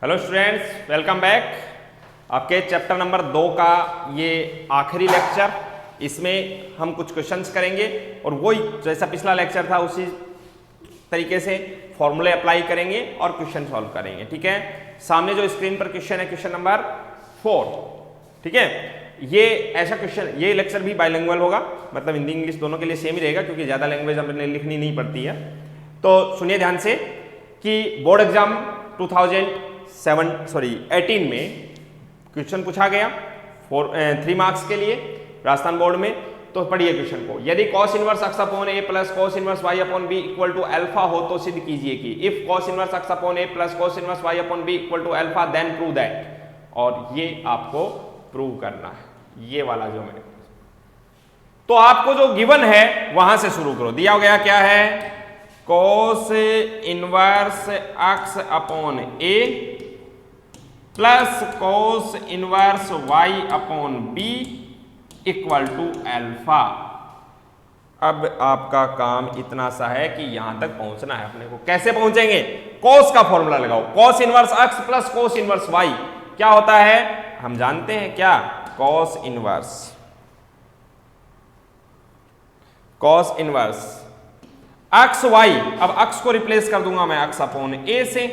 Hello students, welcome back. आपके chapter number 2 का ये आखिरी लेक्चर, इसमें हम कुछ क्वेश्चंस करेंगे और वही जैसा पिछला लेक्चर था उसी तरीके से फॉर्मूले अप्लाई करेंगे और क्वेश्चन सॉल्व करेंगे। ठीक है, सामने जो स्क्रीन पर क्वेश्चन है क्वेश्चन नंबर 4। ठीक है, ये ऐसा क्वेश्चन, ये लेक्चर भी बाइलिंगुअल होगा, मतलब हिंदी इंग्लिश दोनों के लिए सेम ही रहेगा क्योंकि ज़्यादा लैंग्वेज हमें लिखनी नहीं पड़ती है। तो सुनिए ध्यान से कि बोर्ड एग्जाम 2018 में क्वेश्चन पूछा गया 3 मार्क्स के लिए राजस्थान बोर्ड में। तो पढ़िए क्वेश्चन को। यदि cos inverse x upon a plus cos inverse y upon b equal to alpha हो तो सिद्ध कीजिए कि if cos inverse x upon a plus cos inverse y upon b equal to alpha then prove that. और ये आपको prove करना है, ये वाला जो मैं, तो आपको जो गिवन है वहां से शुरू करो। दिया गया क्या है, cos inverse x upon a plus cos inverse y upon b equal to alpha. अब आपका काम इतना सा है कि यहां तक पहुंचना है अपने को। कैसे पहुंचेंगे, cos का फॉर्मूला लगाओ। cos inverse x plus cos inverse y क्या होता है, हम जानते हैं क्या, cos इनवर्स x y। अब x को रिप्लेस कर दूंगा मैं x अपॉन a से।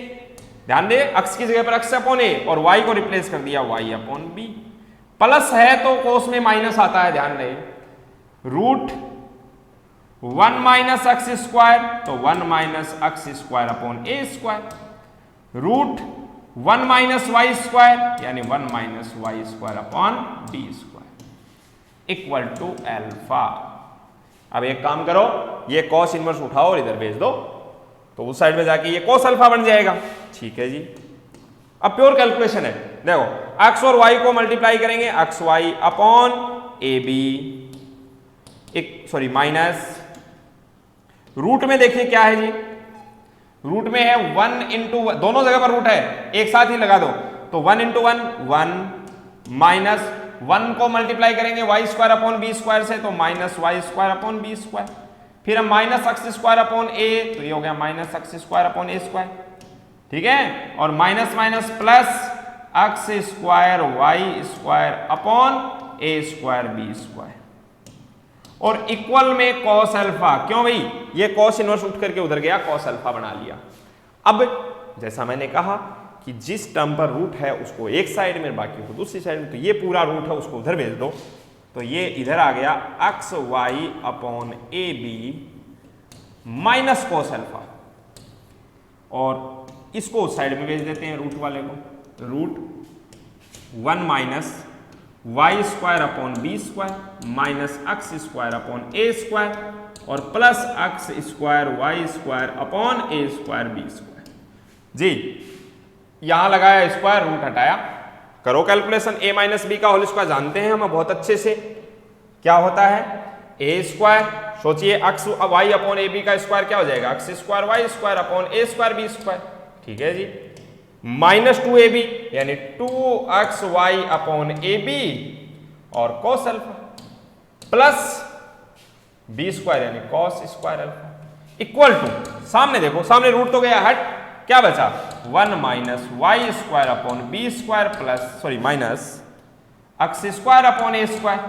ध्यान दे, x की जगह पर x अपॉन a और y को रिप्लेस कर दिया y अपॉन b। प्लस है तो cos में माइनस आता है, ध्यान दे, रूट 1 माइनस एक्स स्क्वायर तो 1 minus x square upon a square, root 1 minus Y square यानी 1 minus Y square upon b square equal to alpha. अब एक काम करो, ये cos इनवर्स उठाओ और इधर भेज दो तो उस साइड में जाके ये cos अल्फा बन जाएगा। ठीक है जी, अब प्योर कैलकुलेशन है। देखो x और y को मल्टीप्लाई करेंगे, एक्स वाई अपॉन ए बी, सॉरी माइनस, रूट में देखिए क्या है जी, रूट में है 1 इंटू, दोनों जगह पर रूट है, एक साथ ही लगा दो तो 1 इंटू 1 1 माइनस 1 को मल्टीप्लाई करेंगे Y square upon B square से तो minus Y square upon B square, फिर हम minus x square upon A तो ये हो गया माइनस एक्स स्क्वायर अपॉन ए स्क्वायर। ठीक है, और minus minus plus x square Y square upon ए स्क्वायर बी स्क्वायर और इक्वल में cos अल्फा। क्यों भाई, ये cos इनवर्स उठ करके उधर गया, cos अल्फा बना लिया। अब जैसा मैंने कहा कि जिस टर्म पर रूट है उसको एक साइड में, बाकी को दूसरी साइड में, तो ये पूरा रूट है उसको उधर भेज दो तो ये इधर आ गया एक्स वाई अपॉन ए बी माइनस cos अल्फा, और इसको उस साइड में भेज देते हैं रूट वाले को, root 1 minus Y square upon B square minus x square upon ए स्क्वायर और plus x square Y square upon ए स्क्वायर बी स्क्वायर। जी, यहां लगाया स्क्वायर, रूट हटाया, करो कैलकुलेशन। ए माइनस बी का होल स्क्वायर जानते हैं हम बहुत अच्छे से, क्या होता है ए स्क्वायर। सोचिए एक्स वाई अपॉन ए बी का स्क्वायर क्या हो जाएगा, X square Y square upon ए स्क्वायर बी स्क्वायर। ठीक है जी, माइनस 2ab यानी 2xy अपॉन ए बी और cos alpha plus B square यानी cos square alpha equal to, सामने देखो, सामने रूट तो गया, हट क्या बचा, 1 minus Y square upon B square plus, sorry minus x square upon ए स्क्वायर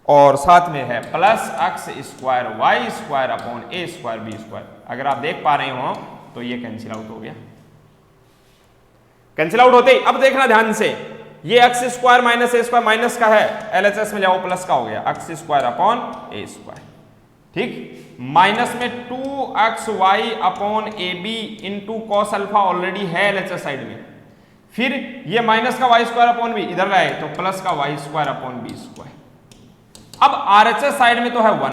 और साथ में है plus x square Y square upon ए स्क्वायर बी स्क्वायर। अगर आप देख पा रहे हो तो ये कैंसिल आउट हो गया। कैंसिल आउट होते ही अब देखना ध्यान से, ये x square minus a square minus का है, एलएचएस में जाओ प्लस का हो गया, एक्स स्क्वायर अपॉन ए स्क्वायर। ठीक, माइनस में 2xy अपॉन ए b into cos alpha already है एलएचएस साइड में, फिर ये माइनस का वाई स्क्वायर अपॉन बी इधर लाए तो प्लस का y square upon B square. अब आरएचएस साइड में तो है 1,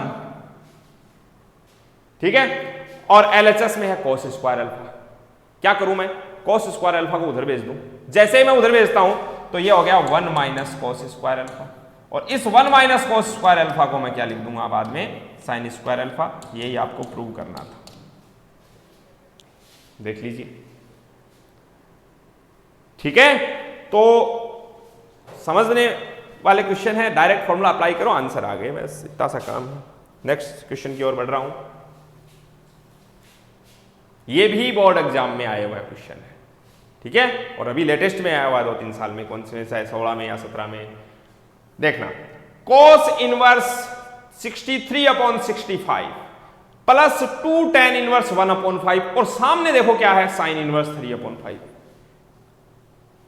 ठीक है, और एलएचएस में है cos स्क्वायर अल्फा। क्या करूं मैं, cos स्क्वायर अल्फा को उधर भेज दूं। जैसे ही मैं उधर भेजता हूं तो ये हो गया 1 माइनस cos स्क्वायर अल्फा, और इस 1 माइनस cos स्क्वायर अल्फा को मैं क्या लिख दूंगा बाद में, sin स्क्वायर अल्फा। यही आपको प्रूव करना था, देख लीजिए। ठीक है, तो समझने वाले क्वेश्चन है, डायरेक्ट फॉर्मूला अप्लाई करो, आंसर आ गए, बस इतना सा काम है। नेक्स्ट क्वेश्चन की ओर बढ़ रहा हूं। ये भी बोर्ड एग्जाम में आया हुआ क्वेश्चन है। ठीक है। और अभी लेटेस्ट में आया हुआ 2-3 साल में, कौन से 16 में या 17 में, देखना cos inverse 63/65 plus 2 tan inverse 1/5 और सामने देखो क्या है साइन इनवर्स 3/5।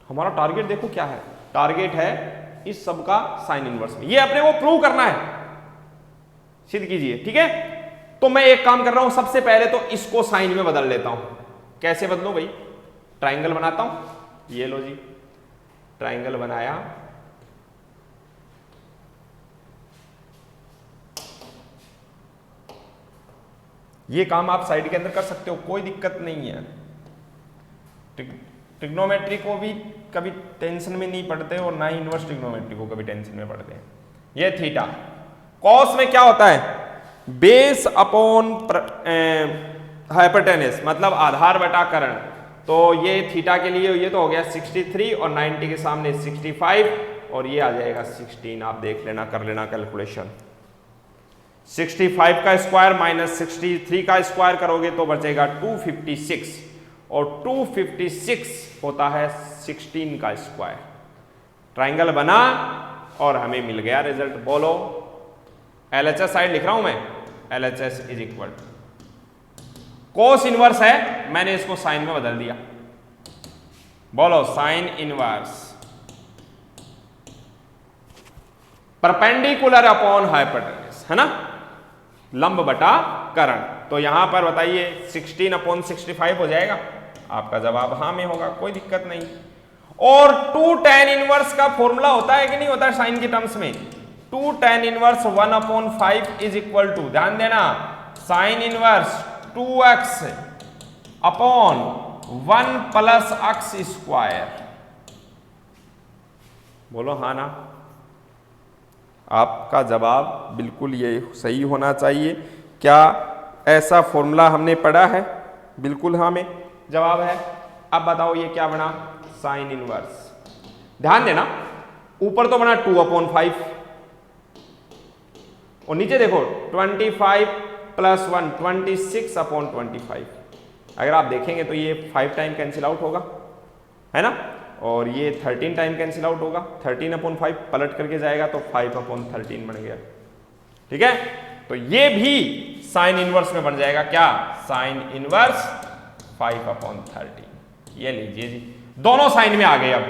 हमारा टारगेट देखो क्या है, टारगेट है इस सब का साइन इनवर्स में, ये अपने को प्रूव करना है, सिद्ध कीजिए। ठीक है, तो मैं एक काम कर रहा हूं, सबसे पहले तो इसको साइन में बदल लेता हूं। कैसे बदलूं भाई, ट्राइंगल बनाता हूं, ये लो जी ट्राइंगल बनाया, ये काम आप साइड के अंदर कर सकते हो, कोई दिक्कत नहीं है। ट्रिग्नोमेट्री को भी कभी टेंशन में नहीं पढ़ते और ना ही इनवर्स ट्रिग्नोमेट्री को कभी टेंशन में पढ़ते हैं। ये थीटा, कॉस में क्या होता है, बेस अपॉन हाइपोटेनस, मतलब आधार बटा कर्ण। तो ये थीटा के लिए ये तो हो गया 63 और 90 के सामने 65 और ये आ जाएगा 16। आप देख लेना, कर लेना कैलकुलेशन। 65 का स्क्वायर माइनस 63 का स्क्वायर करोगे तो बचेगा 256 और 256 होता है 16 का स्क्वायर। ट्राइंगल बना और हमें मिल गया रिजल्ट। बोलो, LHS साइड लिख रहा हूं मैं, LHS is equal cos inverse है, मैंने इसको साइन में बदल दिया। बोलो sine inverse perpendicular upon hypotenuse, है ना, लंब बटा कर्ण। तो यहां पर बताइए 16/65 हो जाएगा। आपका जवाब हाँ में होगा, कोई दिक्कत नहीं। और 2 tan इनवर्स का फॉर्मूला होता है कि नहीं होता है साइन के टर्म्स में, 2 tan inverse 1/5 is equal to, ध्यान देना, sine inverse 2x upon 1 plus x square. बोलो हाँ ना, आपका जवाब बिल्कुल ये सही होना चाहिए। क्या ऐसा फॉर्मूला हमने पढ़ा है? बिल्कुल हाँ में जवाब है। अब बताओ ये क्या बना, साइन इनवर्स। ध्यान देना, ऊपर तो बना 2/5 और नीचे देखो 25 प्लस 1 26/25। अगर आप देखेंगे तो ये 5 टाइम कैंसिल आउट होगा, है ना, और ये 13 टाइम कैंसिल आउट होगा। 13/5 पलट करके जाएगा तो 5/13 बन गया। ठीक है, तो ये भी साइन इनवर्स में बन जाएगा। क्या, साइन इनवर्स 5/13। ये लीजिए जी, दोनों साइन में आ गए। अब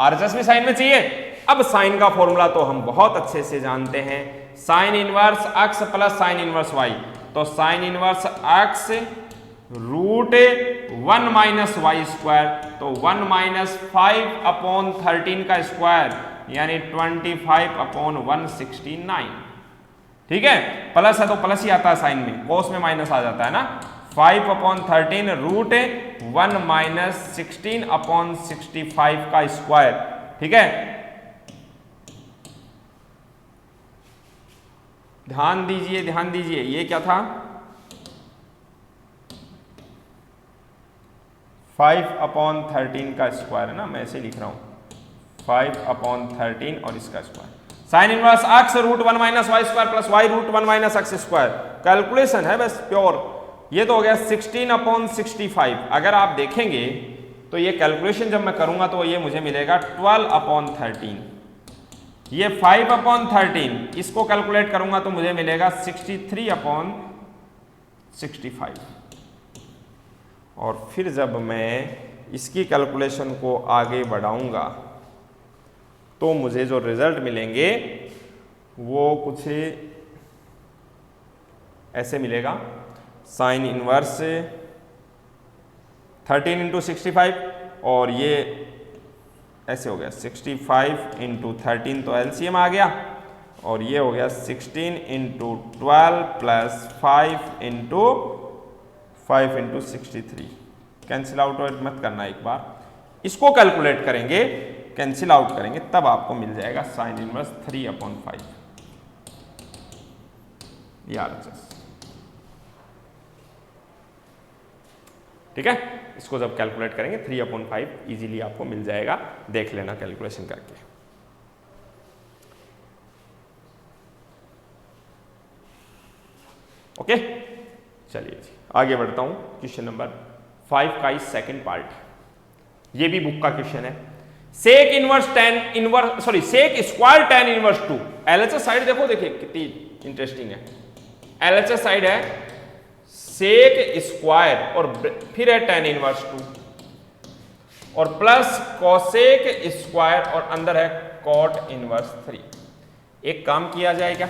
RHS में साइन में चाहिए। अब साइन का फॉर्मूला तो हम बहुत अच्छे से जानते हैं, sine inverse x plus sine inverse y। तो sine inverse x root 1 minus Y square, तो 1 माइनस 5/13 का स्क्वायर यानी 25/169। ठीक है, प्लस है तो प्लस ही आता है साइन में, कोस में माइनस आ जाता है ना। 5/13 रूट 1 माइनस 16/65 का स्क्वायर। ठीक है, ध्यान दीजिए ध्यान दीजिए, ये क्या था, 5/13 का स्क्वायर है ना, मैं ऐसे लिख रहा हूं 5/13 और इसका square. Sine inverse x root 1 minus Y square plus y root 1 minus x square. Calculation है बस प्योर। ये तो हो गया 16/65। अगर आप देखेंगे तो ये कैलकुलेशन जब मैं करूंगा तो ये मुझे मिलेगा 12/13। ये 5/13 इसको कैलकुलेट करूंगा तो मुझे मिलेगा 63/65। और फिर जब मैं इसकी कैलकुलेशन को आगे बढ़ाऊंगा तो मुझे जो रिजल्ट मिलेंगे वो कुछ ऐसे मिलेगा। साइन इनवर्स 13 × 65 और ये ऐसे हो गया 65 × 13 तो LCM आ गया, और ये हो गया 16 × 12 प्लस 5 × 63। कैंसिल आउट मत करना, एक बार इसको कैलकुलेट करेंगे, कैंसिल आउट करेंगे, तब आपको मिल जाएगा साइन इनवर्स 3/5। यार ठीक है, इसको जब कैलकुलेट करेंगे 3/5 इजीली आपको मिल जाएगा। देख लेना कैलकुलेशन करके। ओके, चलिए जी आगे बढ़ता हूं। क्वेश्चन नंबर 5 का सेकंड पार्ट। ये भी बुक का क्वेश्चन है। Sec inverse tan inverse sorry sec square tan inverse 2। LHS side देखो, देखिए कितनी इंटरेस्टिंग है। एलएचएस साइड है सेक स्क्वायर और फिर है टेन इनवर्स 2 और प्लस कॉसेक स्क्वायर और अंदर है कॉट इनवर्स 3। एक काम किया जाए क्या,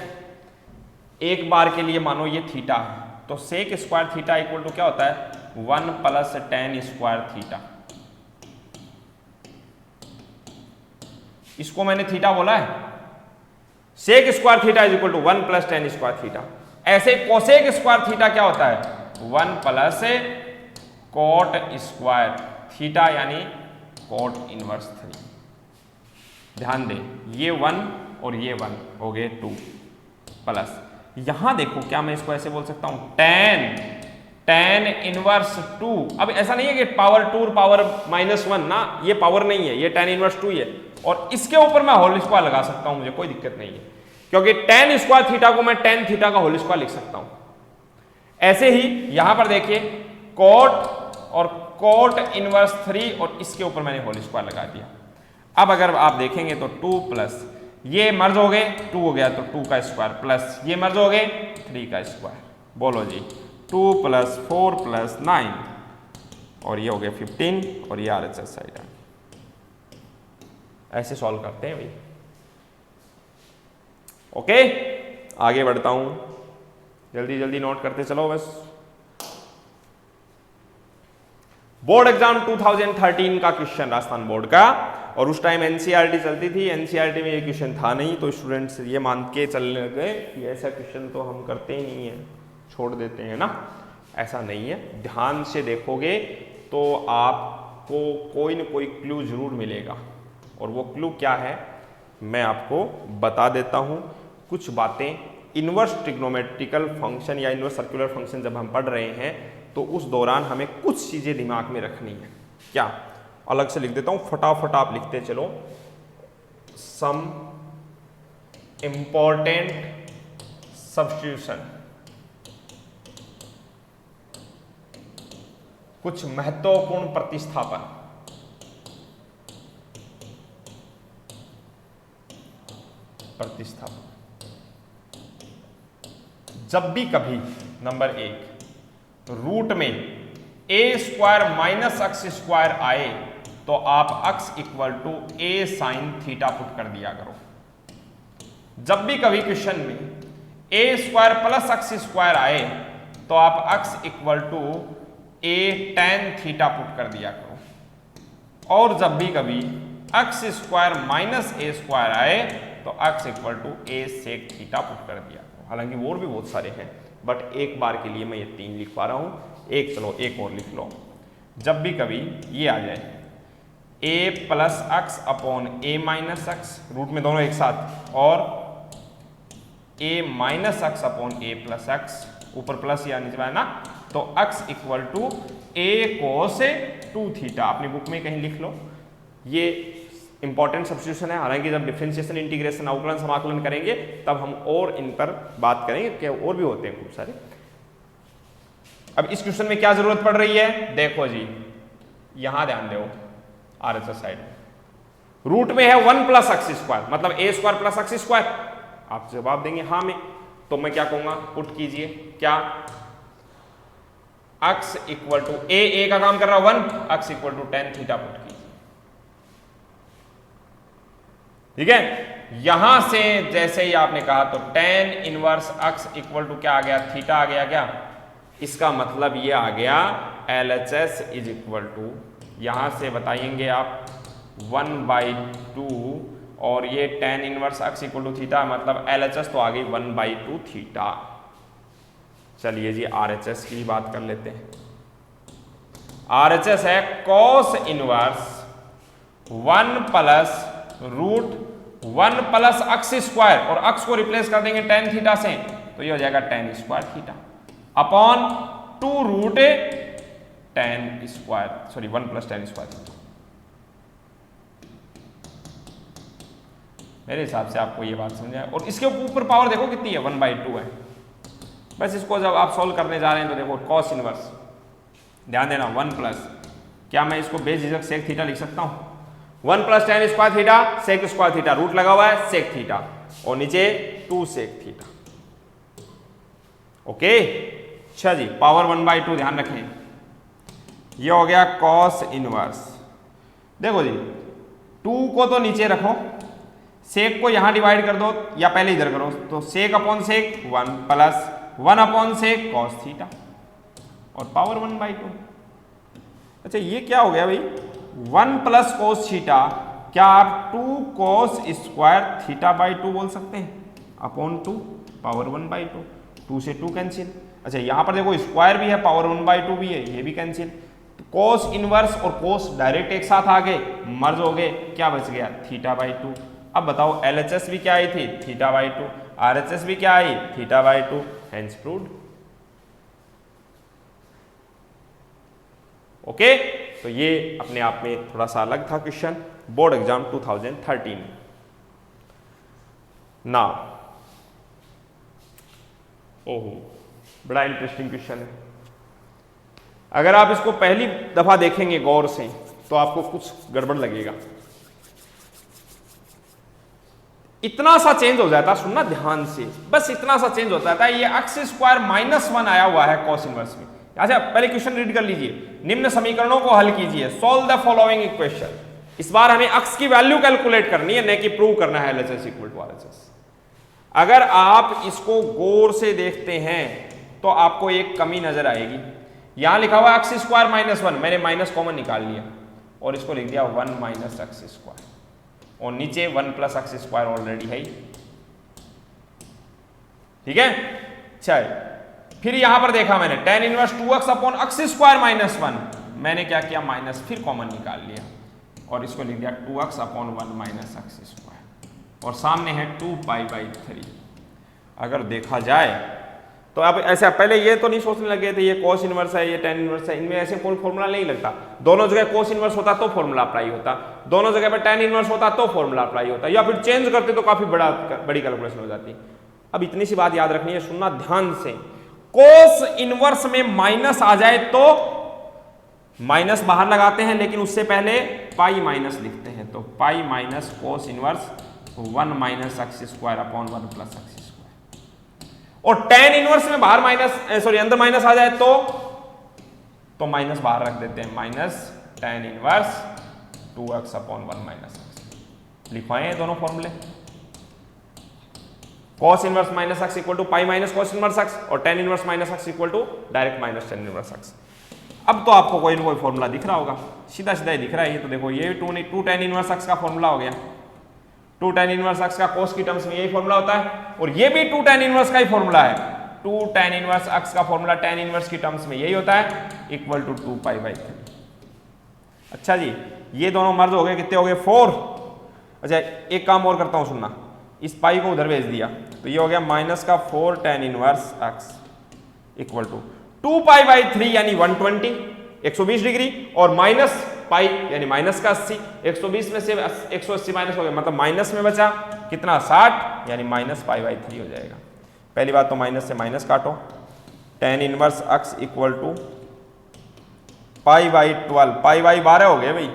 एक बार के लिए मानो ये थीटा है, तो sec square theta equal to क्या होता है 1 प्लस टेन स्क्वायर थीटा। इसको मैंने थीटा बोला है, sec square theta is equal to 1 plus tan square theta. ऐसे कोसेक स्क्वायर थीटा क्या होता है 1 प्लस कॉट स्क्वायर थीटा यानी कॉट इनवर्स 3। ध्यान दें ये 1 और ये 1 हो गए 2 प्लस, यहां देखो क्या मैं इसको ऐसे बोल सकता हूं टेन इनवर्स 2। अब ऐसा नहीं है कि पावर 2 पावर -1 ना, ये पावर नहीं है, ये टेन इनवर्स 2 ही है और इसके ऊपर मैं होल स्क्वायर लगा सकता हूं, मुझे कोई दिक्कत नहीं है, क्योंकि टेन स्क्वायर थीटा को मैं टेन थीटा का होल स्क्वायर लिख सकता हूं। ऐसे ही यहां पर देखिए कॉट और कॉट इनवर्स 3 और इसके ऊपर मैंने होल स्क्वायर लगा दिया। अब अगर आप देखेंगे तो 2 प्लस ये मर्ज हो गए 2 हो गया तो 2 का स्क्वायर प्लस ये मर्ज हो गए 3 का स्क्वायर। बोलो जी 2 प्लस 4 प्लस 9 और ये हो गया 15 और ये आरएचएस साइड है। ऐसे सॉल्व करते हैं भाई। ओके आगे बढ़ता हूं, जल्दी जल्दी नोट करते चलो बस। बोर्ड एग्जाम 2013 का क्वेश्चन राजस्थान बोर्ड का, और उस टाइम एनसीईआरटी चलती थी। एनसीईआरटी में ये क्वेश्चन था नहीं, तो स्टूडेंट्स ये मान के चलने लगे कि ऐसा क्वेश्चन तो हम करते ही नहीं है, छोड़ देते हैं ना। ऐसा नहीं है, ध्यान से देखोगे तो आपको कोई न कोई क्लू जरूर मिलेगा, और वो क्लू क्या है मैं आपको बता देता हूं। कुछ बातें इनवर्स ट्रिग्नोमेट्रिकल फंक्शन या इनवर्स सर्कुलर फंक्शन जब हम पढ़ रहे हैं तो उस दौरान हमें कुछ चीजें दिमाग में रखनी है। क्या, अलग से लिख देता हूं, फटाफट आप लिखते चलो। सम इंपॉर्टेंट सब्स्टिट्यूशन, कुछ महत्वपूर्ण प्रतिस्थापन। जब भी कभी नंबर 1 रूट में a square minus x square आए तो आप x equal to a sine theta put कर दिया करो। जब भी कभी क्वेश्चन में a square plus x square आए तो आप x equal to a tan theta put कर दिया करो। और जब भी कभी x square minus a square आए तो x equal to a sec theta put कर दिया करो। हालांकि और भी बहुत सारे हैं, बट एक बार के लिए मैं ये 3 लिख पा रहा हूं। एक चलो एक और लिख लो। जब भी कभी ये आ जाए a plus x upon a minus x, root में दोनों एक साथ, और a minus x upon a plus x, ऊपर प्लस या नीचे ना, तो x equal to a cos 2 थीटा। अपनी बुक में कहीं लिख लो। ये इंपॉर्टेंट सब्स्टिट्यूशन है। हालांकि जब डिफरेंशिएशन, इंटीग्रेशन, अवकलन, समाकलन करेंगे तब हम और इन पर बात करेंगे, कि और भी होते हैं खूब सारे। अब इस क्वेश्चन में क्या जरूरत पड़ रही है, देखो जी यहां ध्यान दो। आरएचएस साइड रूट में है 1 प्लस एक्स स्क्वायर, मतलब ए स्क्वायर प्लस एक्स स्क्वायर। आप जवाब देंगे हाँ में, तो मैं क्या कहूंगा, पुट कीजिए क्या, x इक्वल टू ए का काम कर रहा है 1, x equal to tan theta put कीजिए। ठीक है, यहां से जैसे ही आपने कहा तो tan inverse x equal to क्या आ गया, थीटा आ गया। क्या इसका मतलब ये आ गया LHS इज इक्वल टू, यहां से बताएंगे आप 1/2 और ये tan inverse x equal to theta, मतलब LHS तो आ गई 1/2 थीटा। चलिए जी RHS की बात कर लेते हैं। RHS है cos inverse 1 plus root 1 plus x square, और एक्स को रिप्लेस कर देंगे टेन थीटा से, तो ये हो जाएगा tan square theta upon 2 root tan square, sorry 1 plus tan square theta. मेरे हिसाब से आपको ये बात समझ आए। और इसके ऊपर पावर देखो कितनी है, 1/2 है। बस इसको जब आप सॉल्व करने जा रहे हैं तो देखो cos इनवर्स, ध्यान देना 1 प्लस क्या मैं इसको बेझिझक सेक थीटा लिख सकता हूं? 1 plus tan square theta sec square theta, root लगा हुआ है सेक थीटा, और नीचे 2 सेक थीटा। ओके, अच्छा जी, पावर 1/2 ध्यान रखें, ये हो गया कॉस इनवर्स। देखो जी, 2 को तो नीचे रखो, सेक को यहां डिवाइड कर दो या पहले इधर करो, तो sec upon sec 1 plus 1 upon sec cos theta और पावर 1/2। अच्छा ये क्या हो गया भाई, 1 प्लस कोस थीटा, क्या आप 2 कोस स्क्वायर थीटा बाई 2 बोल सकते हैं, अपॉन 2 पावर 1/2, 2 से 2 कैंसिल। अच्छा यहां पर देखो स्क्वायर भी है, पावर 1/2 भी है, ये भी कैंसिल। तो कोस इनवर्स और कोस डायरेक्ट एक साथ आ गए, मर्ज हो गए, क्या बच गया थीटा बाई 2। अब बताओ LHS भी क्या आई थी, थीटा बाई 2, RHS भी क्या आई, theta by 2, hence proved. Okay, तो ये अपने आप में थोड़ा सा अलग था क्वेश्चन, बोर्ड एग्जाम 2013। ना ओहो, बड़ा इंटरेस्टिंग क्वेश्चन है। अगर आप इसको पहली दफा देखेंगे गौर से तो आपको कुछ गड़बड़ लगेगा, इतना सा चेंज हो जाता, सुनना ध्यान से, बस इतना सा चेंज होता था। ये एक्स स्क्वायर -1 आया हुआ है कॉस इनवर्स में। अच्छा पहले क्वेश्चन रीड कर लीजिए, निम्न समीकरणों को हल कीजिए, सॉल्व द फॉलोइंग इक्वेशन। इस बार हमें अक्स की वैल्यू कैलकुलेट करनी है, न कि प्रूव करना है LHS इक्वल टू RHS। अगर आप इसको गौर से देखते हैं तो आपको एक कमी नजर आएगी। यहां लिखा हुआ एक्स स्क्वायर -1, मैंने माइनस कॉमन निकाल लिया और इसको लिख दिया 1 माइनस एक्स स्क्वायर, और नीचे 1 प्लस एक्स स्क्वायर ऑलरेडी है, ठीक है। चल फिर यहां पर देखा मैंने tan inverse 2x upon x square -1, मैंने क्या किया माइनस, फिर कॉमन निकाल लिया और इसको लिख दिया 2x upon 1 minus x square, और सामने है 2π/3। अगर देखा जाए तो अब ऐसा, पहले ये तो नहीं सोचने लगे थे ये कॉस इनवर्स है, ये tan इनवर्स है, इनमें ऐसे कोई फॉर्मूला नहीं लगता। दोनों जगह कॉस इनवर्स होता तो फॉर्मूला अप्लाई होता, दोनों जगह पर tan इनवर्स होता तो फॉर्मूला अप्लाई होता, या फिर चेंज करते तो काफी बड़ी कैलकुलेशन हो जाती। अब इतनी सी बात याद रखनी है, सुनना ध्यान से, कोस इनवर्स में माइनस आ जाए तो माइनस बाहर लगाते हैं, लेकिन उससे पहले पाई माइनस लिखते हैं, तो pi minus cos inverse 1 minus x square upon 1 plus x square. और tan इनवर्स में बाहर माइनस, सॉरी अंदर माइनस आ जाए तो माइनस बाहर रख देते हैं, minus tan inverse 2x upon 1 minus X. लिखवाएं ये दोनों फॉर्मूले, cos inverse minus X equal to pi minus cos inverse X, और tan inverse minus X equal to direct minus tan inverse X. अब तो आपको कोई ना कोई फॉर्मूला दिख रहा होगा, सीधा सीधा ही दिख रहा है ये तो। देखो ये 2 tan इनवर्स एक्स का फॉर्मूला हो गया, 2 tan इनवर्स एक्स का cos की टर्म्स में यही फॉर्मूला होता है, और ये भी 2 tan इनवर्स का ही फॉर्मूला है। 2 tan इनवर्स एक्स का फॉर्मूला tan इनवर्स की टर्म्स में यही होता है, इक्वल टू 2π/3। अच्छा जी, ये दोनों मर्ज हो गए, कितने हो गए 4। अच्छा एक काम और करता हूं, सुनना, इस पाई को उधर भेज दिया तो ये हो गया माइनस का 4 tan inverse x equal to 2π/3 यानी 120 120 डिग्री, और माइनस पाई यानी माइनस का 80, 120 में से 180 माइनस हो गया, मतलब माइनस में बचा कितना 60, यानी माइनस π/3 हो जाएगा। पहली बात तो माइनस से माइनस काटो, tan inverse x equal to π/12, π/12 हो गया भाई,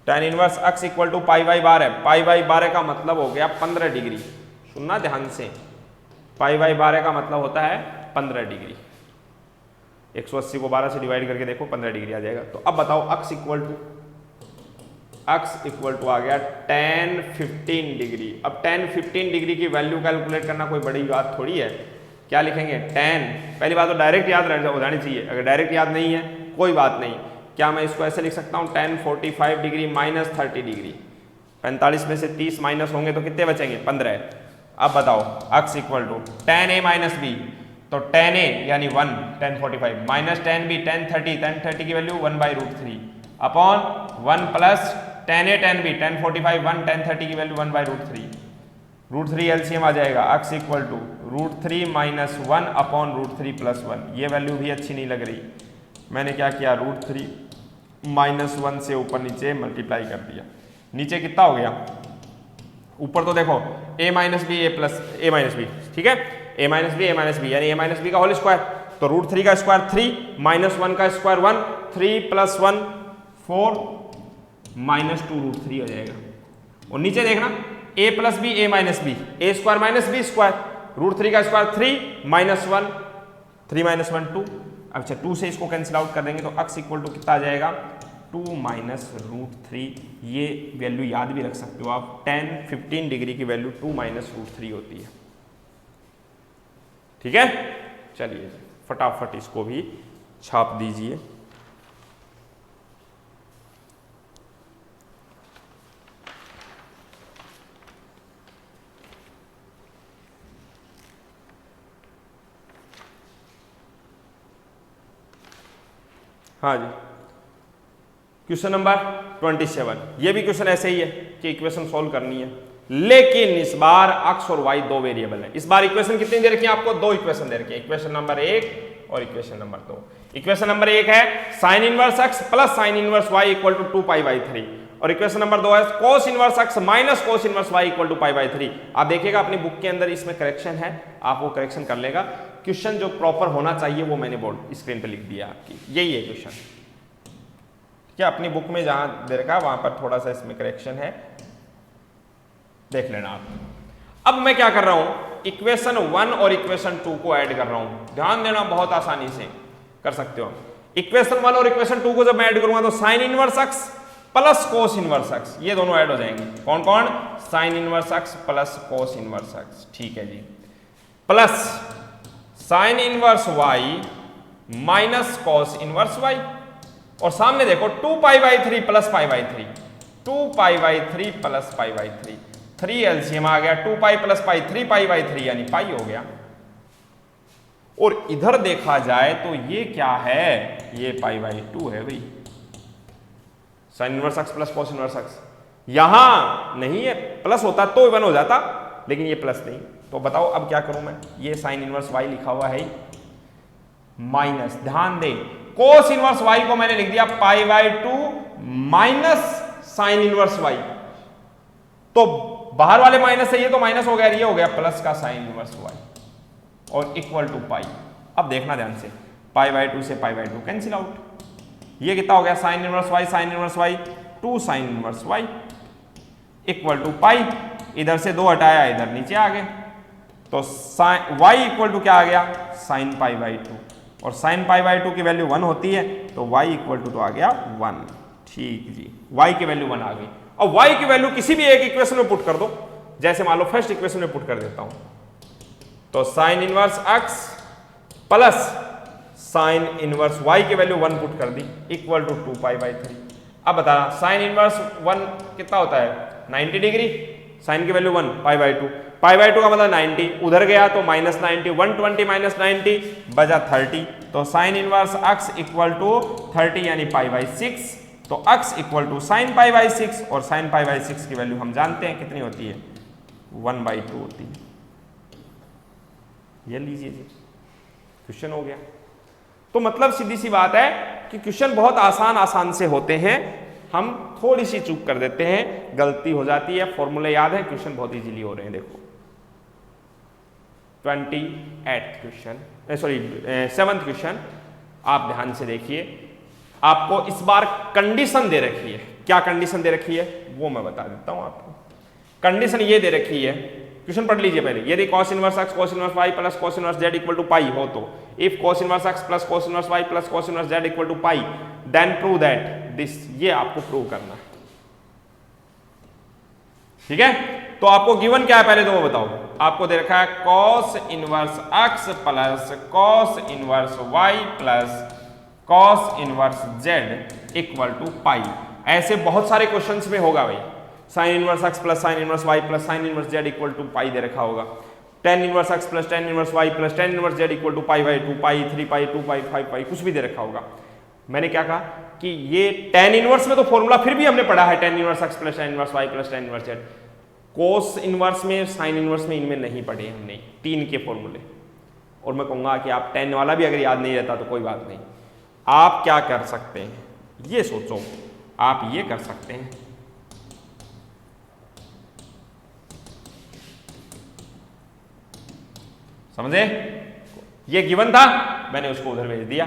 tan inverse x equal to π/12, π/12 का मतलब हो गया 15 डिग्री। सुनना ध्यान से, π/12 का मतलब होता है 15 डिग्री। 180 को 12 से डिवाइड करके देखो 15 डिग्री आ जाएगा। तो अब बताओ x इक्वल टू आ गया tan 15 डिग्री। अब tan 15 डिग्री की वैल्यू कैलकुलेट करना कोई बड़ी बात थोड़ी है। क्या लिखेंगे tan, पहली बात तो डायरेक्ट याद हो जानी चाहिए, अगर डायरेक्ट याद नहीं है कोई बात नहीं। क्या मैं इसको ऐसे लिख सकता हूँ tan 45 डिग्री माइनस 30 डिग्री, 45 में से 30 माइनस होंगे तो कितने बचेंगे 15। अब बताओ x equal to tan a minus b, तो tan a यानी 1 tan 45 minus tan b tan 30 की value 1/√3 upon 1 plus tan a tan b tan 45 1 tan 30 की वैल्यू 1/√3, √3 एलसीएम आ जाएगा। x equal to √3 minus 1 upon √3 plus 1। ये value भी अच्छी नहीं लग रही, मैंने क्या किया √3 माइनस 1 से ऊपर नीचे मल्टीप्लाई कर दिया। नीचे कितना हो गया, ऊपर तो देखो a minus b a plus a minus b, ठीक है, a माइनस बी यानी a माइनस बी का होल स्क्वायर, तो √3 का स्क्वायर 3 माइनस 1 का स्क्वायर 1, 3 प्लस 1 4 माइनस 2 रूट 3 हो जाएगा। और नीचे देखना a plus b a minus b, a square minus B square, root 3 का स्क्वायर 3 माइनस 1 3 माइनस 1 2। अच्छा 2 से इसको कैंसिल आउट कर देंगे तो x इक्वल टू कितना आ जाएगा 2 माइनस रूट 3। ये वैल्यू याद भी रख सकते हो आप, 10-15 डिग्री की वैल्यू 2 माइनस रूट 3 होती है। ठीक है, चलिए फटाफट इसको भी छाप दीजिए। हाँ जी, क्वेश्चन नंबर 27। ये भी क्वेश्चन ऐसे ही है कि इक्वेशन सॉल्व करनी है, लेकिन इस बार x और y दो वेरिएबल है। इस बार इक्वेशन कितनी दे रखी है आपको? दो इक्वेशन दे रखी है, इक्वेशन नंबर 1 और इक्वेशन नंबर 2। इक्वेशन नंबर 1 है sine inverse x plus sine inverse y equal to 2π/3 और इक्वेशन नंबर 2 है cos inverse x minus cos inverse y equal to π/3। आप देखिएगा अपनी बुक के अंदर इसमें करेक्शन है, आप वो करेक्शन कर लेगा। क्वेश्चन जो प्रॉपर होना चाहिए वो मैंने बोर्ड स्क्रीन पे लिख दिया आपकी, यही है क्वेश्चन। क्या अपनी बुक में जहां दे रखा है वहां पर थोड़ा सा इसमें करेक्शन है, देख लेना आप। अब मैं क्या कर रहा हूं, इक्वेशन 1 और इक्वेशन 2 को ऐड कर रहा हूं। ध्यान देना, बहुत आसानी से कर सकते हो। इक्वेशन 1 और इक्वेशन 2 को जब मैं ऐड करूंगा तो sine inverse x plus cos inverse x, ये दोनों ऐड हो जाएंगे। कौन कौन? Sine inverse x plus cos inverse x। ठीक है जी, plus sine inverse y minus cos inverse y, और सामने देखो 2π/3 प्लस π/3, 2π/3 प्लस π/3, 3 एलसीएम आ गया, 2π प्लस पाई 3π/3 यानी पाई हो गया। और इधर देखा जाए तो ये क्या है, ये π/2 है भाई, sine inverse x plus cos inverse x। यहां नहीं है, प्लस होता तो 1 हो जाता, लेकिन ये प्लस नहीं। तो बताओ अब क्या करूं मैं, ये साइन इनवर्स y लिखा हुआ है माइनस, ध्यान दे कोस इनवर्स y को मैंने लिख दिया π/2 माइनस साइन इनवर्स y, तो बाहर वाले माइनस है, ये तो माइनस हो गया, ये हो गया प्लस का साइन इनवर्स y और इक्वल टू पाई। अब देखना ध्यान से, π/2 से π/2 कैंसिल आउट, ये कितना हो गया sine inverse y, sine inverse y 2 sine inverse y equal to pi. इधर से 2 हटाया, इधर नीचे आ गए, तो y इक्वल टू क्या आ गया साइन π/2, और साइन π/2 की वैल्यू 1 होती है, तो y इक्वल टू तो आ गया 1। ठीक जी, y की वैल्यू 1 आ गई। अब y की वैल्यू किसी भी एक इक्वेशन में पुट कर दो, जैसे मान लो फर्स्ट इक्वेशन में पुट कर देता हूं, तो sine inverse x plus sine inverse y की वैल्यू 1 पुट कर दी इक्वल टू 2π/3। अब बताना साइन इनवर्स 1 कितना होता है 90 डिग्री, साइन की वैल्यू 1 π/2, π/2 का मतलब 90, उधर गया तो माइनस 90, 120 माइनस 90 बजा 30, तो sine inverse x equal to 30 यानी π/6, तो x इक्वल टू साइन π/6, और साइन π/6 की वैल्यू हम जानते हैं कितनी होती है 1/2 होती है। ये लीजिए जी, क्वेश्चन हो गया। तो मतलब सीधी सी बात है कि क्वेश्चन बहुत आसान से होते हैं, हम थोड़ी सी चूक कर देते हैं, गलती हो जाती है, फॉर्मूले याद है, क्वेश्चन बहुत इजीली हो रहे हैं। देखो 28 क्वेश्चन, सॉरी 7th क्वेश्चन, आप ध्यान से देखिए। आपको इस बार कंडीशन दे रखी है, क्या कंडीशन दे रखी है वो मैं बता देता हूं आपको। कंडीशन ये दे रखी है, क्वेश्चन पढ़ लीजिए पहले। यदि cos inverse x cos inverse y plus cos inverse z equal to pi हो, तो if cos inverse x plus cos inverse y plus cos inverse z equal to pi, then prove that this, ये आपको prove करना है। ठीक है, तो आपको गिवन क्या है पहले तो वो बताओ। आपको दे रखा है cos inverse x plus cos inverse y plus cos inverse z equal to pi. ऐसे बहुत सारे क्वेश्चंस में होगा भाई, sine inverse x plus sine inverse y plus sine inverse z equal to pi दे रखा होगा, tan inverse x plus tan inverse y plus tan inverse z equal to π/2, pi 3 pi 2 pi 5 pi, कुछ भी दे रखा होगा। मैंने क्या कहा कि ये tan इनवर्स में तो फॉर्मूला फिर भी हमने पढ़ा है, tan inverse x plus tan inverse y plus tan inverse z। Cos inverse में साइन इनवर्स में इनमें नहीं पढ़े हमने 3 के फॉर्मूले। और मैं कहूंगा कि आप tan वाला भी अगर याद नहीं रहता तो कोई बात नहीं, आप क्या कर सकते हैं ये सोचो, आप ये कर सकते हैं, समझे? ये गिवन था, मैंने उसको उधर भेज दिया,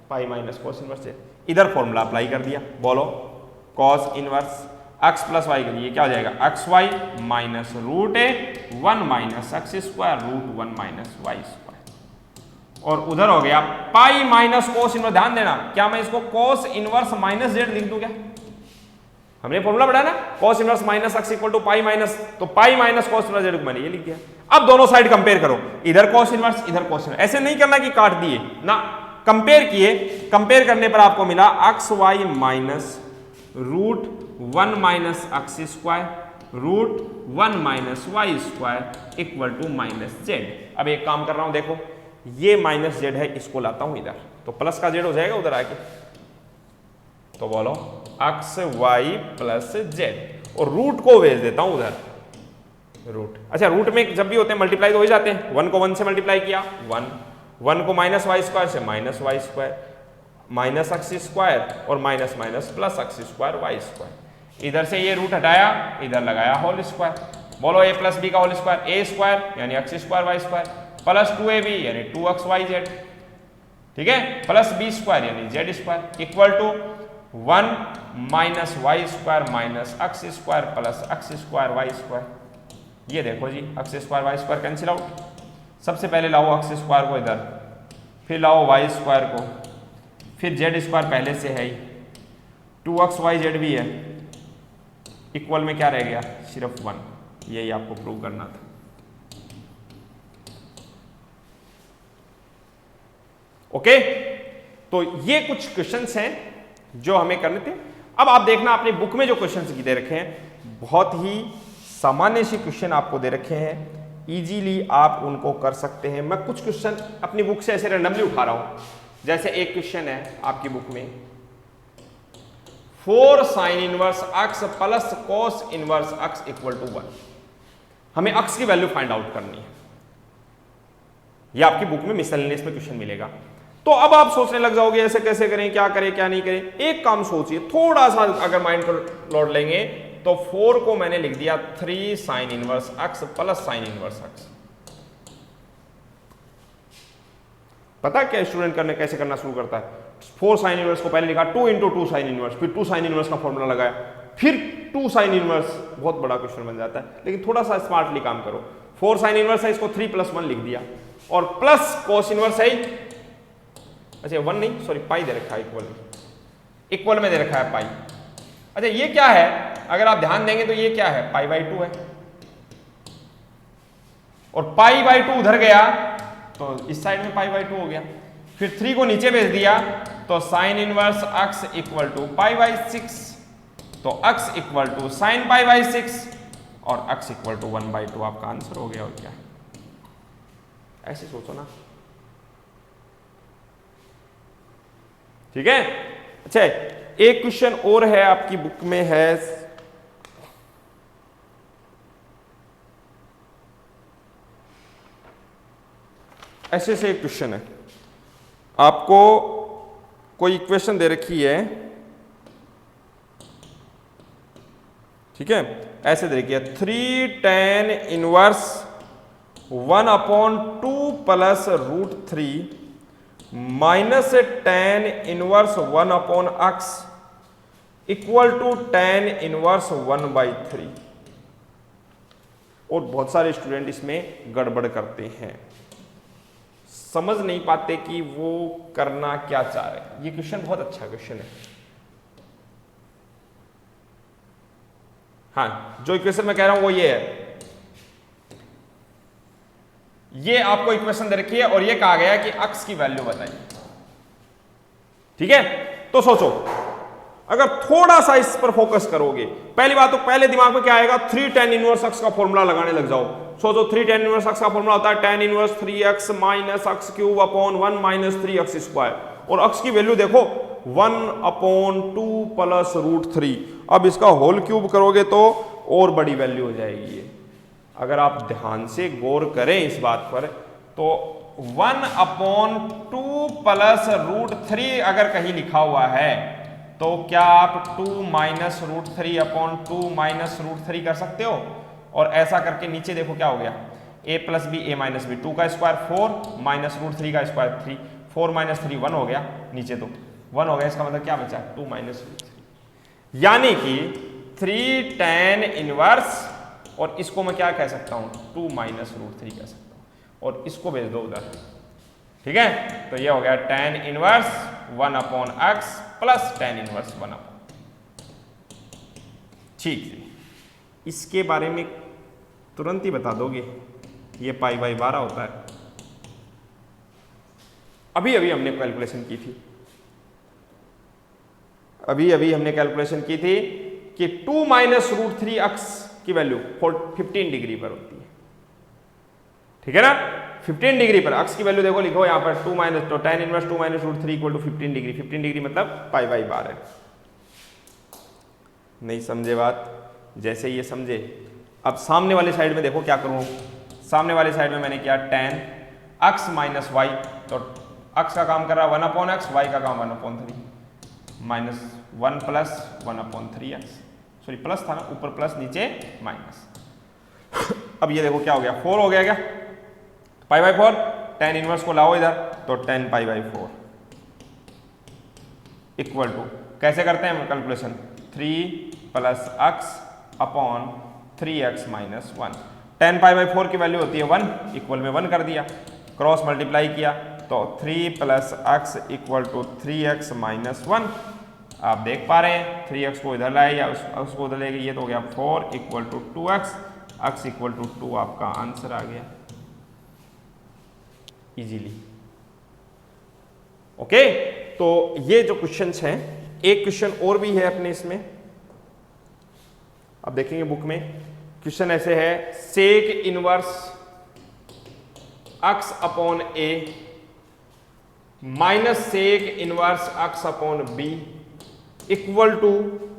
pi minus cos inverse z। इधर फॉर्मूला अप्लाई कर दिया, बोलो cos inverse x plus y के लिए क्या हो जाएगा, x y minus root a 1 minus x square root 1 minus Y square, और उधर हो गया पाई माइनस कोस इनवर्स। ध्यान देना, क्या मैं इसको कोस इनवर्स माइनस जेड लिख दूं क्या? हमने फॉर्मूला पढ़ा ना, cos inverse minus X equal to pi minus, तो pi minus cos inverse Z को मैंने ये लिख दिया। अब दोनों साइड कंपेयर करो, इधर कोस इनवर्स इधर कोस इनवर्स, ऐसे नहीं करना कि काट दिए ना, कंपेयर किए, कंपेयर करने पर आपको मिला x y minus root 1 minus x square root 1 minus Y square equal to minus z. अब एक काम कर रहा हूं, देखो ये माइनस जेड है, इसको लाता हूं इधर, तो प्लस का जेड हो जाएगा उधर आके, तो बोलो एक्स वाई प्लस जेड, और रूट को भेज देता हूं उधर, रूट। अच्छा, रूट में जब भी होते हैं मल्टीप्लाई तो हो ही जाते हैं, 1 को 1 से मल्टीप्लाई किया 1 को माइनस वाई स्क्वायर से minus Y square minus x square और minus minus plus x square Y square, इधर से ये रूट हटाया, इधर लगाया होल स्क्वायर, बोलो ए प्लस बी का होल स्क्वायर, ए स्क्वायर यानी X square Y square plus 2ab यानी 2x वाई जेड, ठीक है, प्लस बी स्क्वायर यानी Z square equal to 1 minus Y square minus x square plus x square Y square. ये देखो जी, X square Y square cancel out, सबसे पहले लाओ एक्स स्क्वायर को इधर, फिर लाओ वाई स्क्वायर को, फिर जेड स्क्वायर पहले से है ही, 2x वाई जेड भी है, इक्वल में क्या रह गया, सिर्फ 1, यही आपको प्रूव करना था। ओके, तो ये कुछ क्वेश्चंस हैं जो हमें करने थे। अब आप देखना अपनी बुक में जो क्वेश्चंस दे रखे हैं, बहुत ही सामान्य से क्वेश्चन आपको दे रखे हैं, इजीली आप उनको कर सकते हैं। मैं कुछ क्वेश्चन अपनी बुक से ऐसे रैंडमली उठा रहा हूं, जैसे एक क्वेश्चन है आपकी बुक में 4 sine inverse x plus cos inverse x equal to 1, हमें एक्स की वैल्यू फाइंड आउट करनी है। यह आपकी बुक में मिसलेनियस में क्वेश्चन मिलेगा। तो अब आप सोचने लग जाओगे ऐसे कैसे करें, क्या करें क्या नहीं करें। एक काम सोचिए, थोड़ा सा अगर माइंड को लौट लेंगे तो 4 को मैंने लिख दिया 3 sign inverse x plus sine inverse x. पता क्या स्टूडेंट करने कैसे करना शुरू करता है, 4 साइन इनवर्स को पहले लिखा 2 इंटू 2 साइन इनवर्स, फिर 2 साइन इनवर्स का फॉर्मूला लगाया, फिर 2 साइन इनवर्स। बहुत बड़ा क्वेश्चन बन जाता है, लेकिन थोड़ा सा स्मार्टली काम करो। 4 साइन इनवर्स है, इसको 3 + 1 लिख दिया, और प्लस कॉस इनवर्स है, अच्छा 1 नहीं सॉरी पाई दे रखा है, इक्वल में दे रखा है पाई। अच्छा ये क्या है, अगर आप ध्यान देंगे तो ये क्या है, पाई/2 है, और पाई/2 उधर गया तो इस साइड में पाई/2 हो गया, फिर 3 को नीचे भेज दिया तो sine inverse x equal to पाई/6, तो x इक्वल टू साइन पाई/6 और x इक्वल टू 1/2 आपका आंसर हो गया। और क्या, ऐसे सोचो ना, ठीक है। अच्छा एक क्वेश्चन और है आपकी बुक में है, ऐसे से एक क्वेश्चन है, आपको कोई इक्वेशन दे रखी है, ठीक है, ऐसे दे रखी है 3 tan inverse 1/2 plus √3 minus tan inverse 1/x equal to tan inverse 1/3। और बहुत सारे स्टूडेंट इसमें गड़बड़ करते हैं, समझ नहीं पाते कि वो करना क्या चाह रहे हैं। ये क्वेश्चन बहुत अच्छा क्वेश्चन है। हाँ, जो इक्वेशन मैं कह रहा हूं वो ये है, ये आपको इक्वेशन दे रखी है और ये कहा गया कि x की वैल्यू बताइए, ठीक है। तो सोचो, अगर थोड़ा सा इस पर फोकस करोगे, पहली बात तो पहले दिमाग में क्या आएगा, 3 tan इनवर्स x का फॉर्मूला लगाने लग जाओ। सोचो 3 tan इनवर्स x का फॉर्मूला होता है tan inverse 3x minus x³ upon 1 minus 3x square, और x की वैल्यू देखो 1/2 प्लस √3। अब इसका होल क्यूब करोगे तो और बड़ी वैल्यू हो जाएगी ये। अगर आप ध्यान से गौर करें इस बात पर, तो 1/2 प्लस √3 अगर कहीं लिखा हुआ है तो क्या आप 2 माइनस √3/2 माइनस √3 कर सकते हो। और ऐसा करके नीचे देखो क्या हो गया, a plus b a minus b, 2 का स्क्वायर 4 माइनस √3 का स्क्वायर 3, 4 माइनस 3 1 हो गया नीचे। तो 1 हो गया, इसका मतलब क्या बचा 2 माइनस रूट 3, यानी कि 3 tan इनवर्स, और इसको मैं क्या कह सकता हूं 2 माइनस रूट 3 कह सकता हूं, और इसको भेज दो उधर, ठीक है। तो ये हो गया tan inverse 1 upon x plus tan inverse 1 upon, ठीक है। इसके बारे में तुरंत ही बता दोगे, ये पाई बाई 12 होता है। अभी अभी हमने कैलकुलेशन की थी, हमने कैलकुलेशन की थी कि 2 माइनस रूट 3 अक्स की वैल्यू 15 डिग्री पर होती है, ठीक है ना। 15 डिग्री पर अक्स की वैल्यू देखो, लिखो यहां पर 2 माइनस, तो tan inverse 2 minus root 3 equal to 15 degree. 15 degree मतलब पाई बाई 12। नहीं समझे बात? जैसे ये समझे, अब सामने वाली साइड में देखो क्या करूं। सामने वाली साइड में मैंने किया tan x माइनस वाई, तो x का काम कर रहा है 1 अपॉन एक्स, वाई का काम 1 upon 3, minus 1 plus 1 upon 3x, sorry plus था ना, ऊपर प्लस नीचे माइनस। अब ये देखो क्या हो गया, 4 हो गया क्या, पाई बाई 4, tan इनवर्स को लाओ इधर, तो tan pi by 4 equal to, कैसे करते हैं calculation, 3 plus x upon 3x minus 1। tan pi by 4 की वैल्यू होती है 1, इक्वल में 1 कर दिया, क्रॉस मल्टीप्लाई किया, तो 3 plus x equal to 3x minus 1। आप देख पा रहे हैं 3x को इधर लाए या उसको उधर ले गए, ये तो हो गया 4 equal to 2x, x equal to 2 आपका आंसर आ गया इजीली। ओके, तो ये जो क्वेश्चंस हैं, एक क्वेश्चन और भी है अपने इसमें, अब देखेंगे बुक में। क्वेश्चन ऐसे है, sec inverse x upon a minus sec inverse x upon b equal to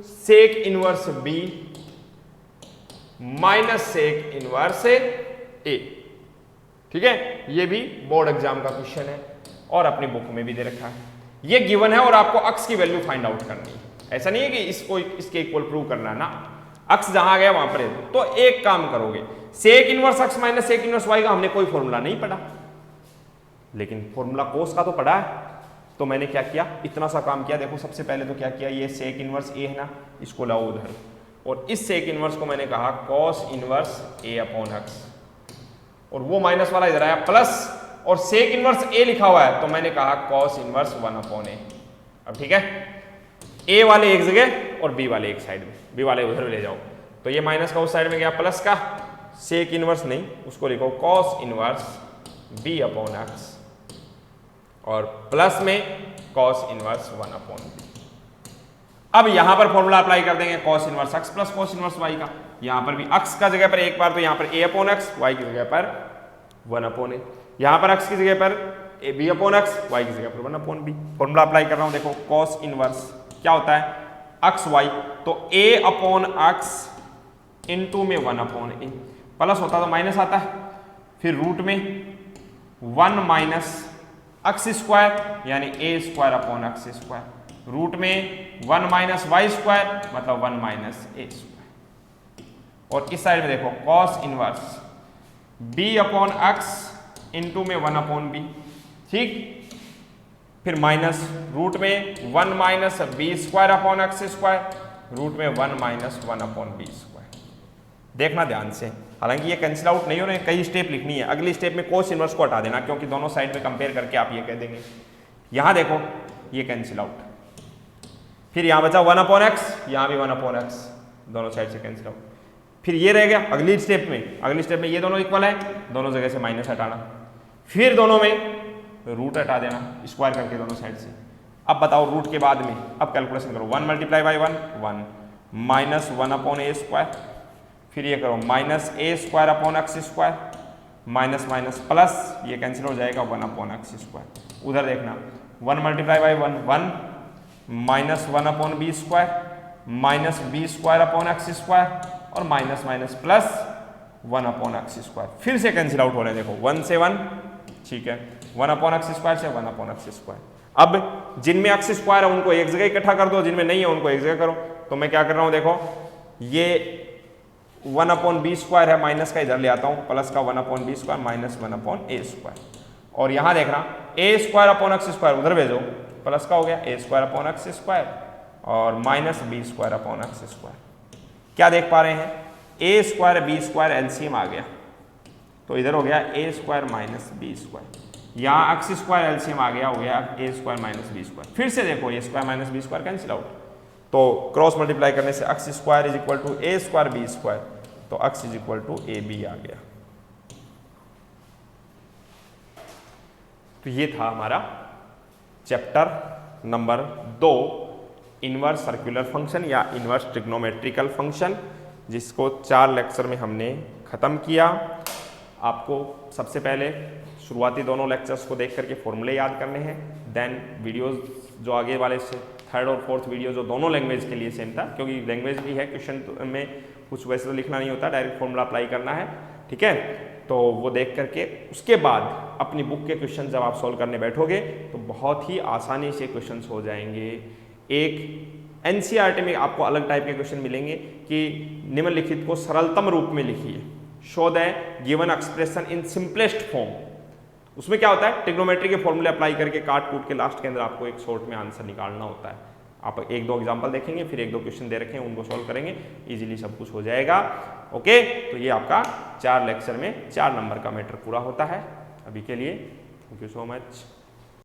sec inverse b minus sec inverse a, ठीक है। ये भी बोर्ड एग्जाम का क्वेश्चन है और अपनी बुक में भी दे रखा है। ये गिवन है और आपको x की वैल्यू फाइंड आउट करनी है, ऐसा नहीं है कि इसको इसके इक्वल प्रूव करना है ना, x जहां गया वहां पर। तो एक काम करोगे, sec inverse x minus sec inverse y का हमने कोई फॉर्मूला नहीं पढ़ा, लेकिन फॉर्मूला कोस का तो पढ़ा है। तो मैंने क्या किया, इतना सा काम किया। देखो सबसे पहले तो क्या किया, ये सेक इनवर्स a है ना, इसको लाओ उधर, और इस सेक इनवर्स को मैंने कहा cos inverse a upon x, और वो माइनस वाला इधर आया प्लस, और सेक इनवर्स a लिखा हुआ है तो मैंने कहा कॉस इनवर्स 1 अपॉन a। अब ठीक है, a वाले एक जगह और b वाले एक साइड में, b वाले उधर ले जाओ, तो ये माइनस का उस साइड में गया, प्लस का सेक इनवर्स नहीं, उसको लिखो cos inverse b upon x, और प्लस में कॉस इनवर्स 1 अपॉन b। अब यहां पर फॉर्मूला अप्लाई कर देंगे cos inverse x plus cos inverse y का। यहां पर भी x का जगह पर एक बार, तो यहां पर a अपॉन x, y की जगह पर 1 अपॉन a, यहां पर x की जगह पर b अपॉन x, y की जगह पर 1 अपॉन b। फॉर्मूला अप्लाई कर रहा हूं, देखो कॉस इनवर्स क्या होता है, x y, तो a अपॉन x इनटू में 1 अपॉन a, प्लस होता तो माइनस आता है, फिर रूट में 1 माइनस एक्स स्क्वायर यानी a square upon x square, root में 1 माइनस वाई स्क्वायर मतलब 1 माइनस a स्क्वायर, और इस साइड में देखो cos inverse b upon x into में 1 अपॉन b, ठीक, फिर माइनस रूट में 1 minus b square upon x square, root में 1 माइनस 1 अपॉन b स्क्वायर। देखना ध्यान से, हालांकि ये कैंसिल आउट नहीं हो रहे, कई स्टेप लिखनी है। अगली स्टेप में कोस इनवर्स को हटा देना, क्योंकि दोनों साइड में कंपेयर करके आप ये कह देंगे। यहां देखो ये कैंसिल आउट, फिर यहां बचा 1 अपॉन एक्स, यहां भी 1 अपॉन एक्स, दोनों साइड से कैंसिल आउट। फिर ये रह गया अगली स्टेप में ये दोनों इक्वल है, दोनों जगह से माइनस हटाना, फिर दोनों में रूट हटा देना स्क्वायर करके दोनों साइड से। अब बताओ रूट के बाद में, अब कैलकुलेशन करो, 1 multiply by 1 minus 1 upon a square, फिर ये करो minus a square upon x square, minus minus plus, ये कैंसिल हो जाएगा 1 अपॉन एक्स स्क्वायर। उधर देखना 1 multiply by 1 minus 1 upon b square, minus b square upon x square, और minus minus plus 1 upon x square, फिर से cancel out हो रहे हैं। देखो 1 से 1, ठीक है, 1 अपॉन एक्स स्क्वायर से 1 अपॉन एक्स स्क्वायर। अब जिनमें एक्स स्क्वायर है उनको एक जगह इकट्ठा कर दो, जिनमें नहीं है उनको एक जगह करो। तो मैं क्या कर रहा हूं, देखो ये 1 अपॉन बी स्क्वायर है, माइनस का इधर ले आता हूं, प्लस का 1 upon B square minus 1 upon ए स्क्वायर, और यहां देखना a square upon x square उधर भेजो, प्लस का हो गया A square upon x square और minus B square upon x square. क्या देख पा रहे हैं, A square B square LCM आ गया, तो इधर हो गया A square minus B square, यहाँ एक्स स्क्वायर एलसीएम आ गया, हो गया A square minus B square. फिर से देखो A square minus B square cancel out, तो क्रॉस मल्टीप्लाई करने से X square is equal to A square B square, तो X is equal to A B आ गया। तो ये था हमारा chapter number 2 inverse circular function या इनवर्स ट्रिग्नोमेट्रिकल फंक्शन, जिसको 4 लेक्चर में हमने ख़त्म किया। आपको सबसे पहले शुरुआती दोनों लेक्चर्स को देख करके फॉर्मूले याद करने हैं, देन वीडियोस जो आगे वाले से 3rd और 4th वीडियो जो दोनों लैंग्वेज के लिए सेम था, क्योंकि लैंग्वेज भी है, क्वेश्चन में कुछ वैसे तो लिखना नहीं होता, डायरेक्ट फॉर्मूला अप्लाई करना है, ठीक है। तो वो देख करके उसके बाद अपनी बुक के क्वेश्चन जब आप सॉल्व करने बैठोगे तो बहुत ही आसानी से क्वेश्चंस हो जाएंगे। एक एनसीईआरटी में आपको अलग टाइप के क्वेश्चन मिलेंगे कि निम्नलिखित को सरलतम रूप में लिखिए, show the given expression in simplest form. उसमें क्या होता है, ट्रिग्नोमेट्री के फॉर्मूले अप्लाई करके काट कूट के लास्ट के अंदर आपको एक शॉर्ट में आंसर निकालना होता है। आप 1-2 एग्जांपल देखेंगे, फिर 1-2 क्वेश्चन दे रखे हैं, उनको सॉल्व करेंगे, इजीली सब कुछ हो जाएगा। ओके, तो ये आपका 4 लेक्चर में 4 नंबर का मैटर पूरा होता है। अभी के लिए थैंक यू सो मच।